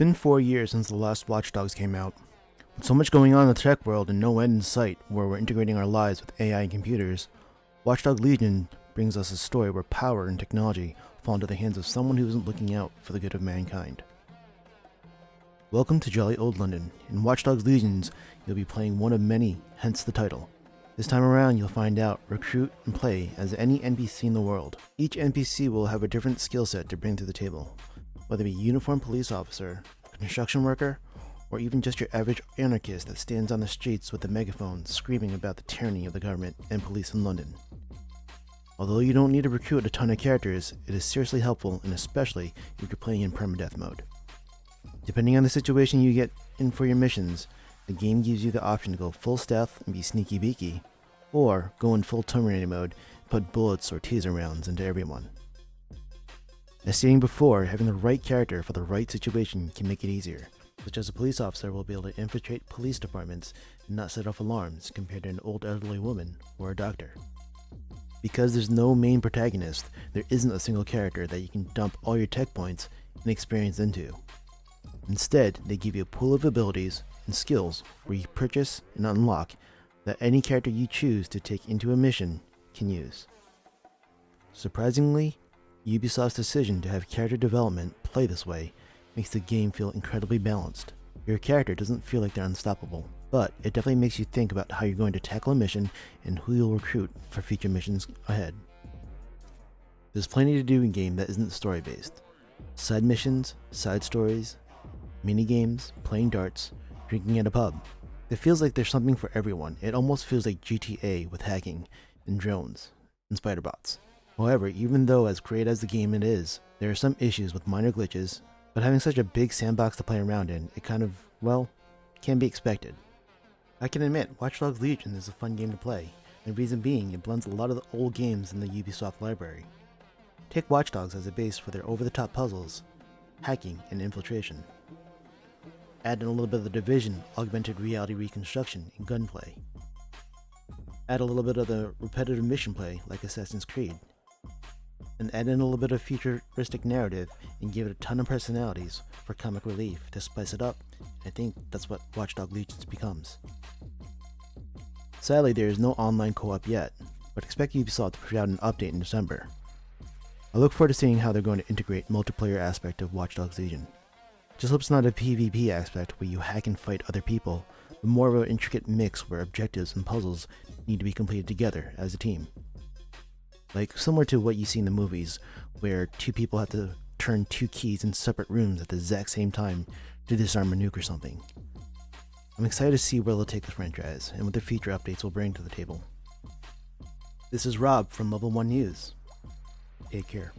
been 4 years since the last Watch Dogs came out. With so much going on in the tech world and no end in sight where we're integrating our lives with AI and computers, Watch Dogs Legion brings us a story where power and technology fall into the hands of someone who isn't looking out for the good of mankind. Welcome to jolly old London. In Watch Dogs Legions, you'll be playing one of many, hence the title. This time around, you'll find out, recruit, and play as any NPC in the world. Each NPC will have a different skill set to bring to the table, whether it be a uniformed police officer, a construction worker, or even just your average anarchist that stands on the streets with a megaphone screaming about the tyranny of the government and police in London. Although you don't need to recruit a ton of characters, it is seriously helpful, and especially if you're playing in permadeath mode. Depending on the situation you get in for your missions, the game gives you the option to go full stealth and be sneaky beaky, or go in full Terminator mode and put bullets or taser rounds into everyone. As stating before, having the right character for the right situation can make it easier, such as a police officer will be able to infiltrate police departments and not set off alarms compared to an old elderly woman or a doctor. Because there's no main protagonist, there isn't a single character that you can dump all your tech points and experience into. Instead, they give you a pool of abilities and skills where you purchase and unlock that any character you choose to take into a mission can use. Surprisingly, Ubisoft's decision to have character development play this way makes the game feel incredibly balanced. Your character doesn't feel like they're unstoppable, but it definitely makes you think about how you're going to tackle a mission and who you'll recruit for future missions ahead. There's plenty to do in game that isn't story based. Side missions, side stories, mini-games, playing darts, drinking at a pub. It feels like there's something for everyone. It almost feels like GTA with hacking and drones and spider bots. However, even though as great as the game it is, there are some issues with minor glitches, but having such a big sandbox to play around in, it kind of, well, can be expected. I can admit, Watch Dogs Legion is a fun game to play, and the reason being it blends a lot of the old games in the Ubisoft library. Take Watch Dogs as a base for their over-the-top puzzles, hacking, and infiltration. Add in a little bit of the Division, augmented reality reconstruction, and gunplay. Add a little bit of the repetitive mission play like Assassin's Creed. And add in a little bit of futuristic narrative and give it a ton of personalities for comic relief to spice it up. I think that's what Watch Dogs Legion becomes. Sadly, there is no online co-op yet, but expect Ubisoft to put out an update in December. I look forward to seeing how they're going to integrate multiplayer aspect of Watch Dogs Legion. Just hope it's not a PvP aspect where you hack and fight other people, but more of an intricate mix where objectives and puzzles need to be completed together as a team. Like similar to what you see in the movies, where two people have to turn two keys in separate rooms at the exact same time to disarm a nuke or something. I'm excited to see where they'll take the franchise and what their future updates will bring to the table. This is Rob from Level 1 News. Take care.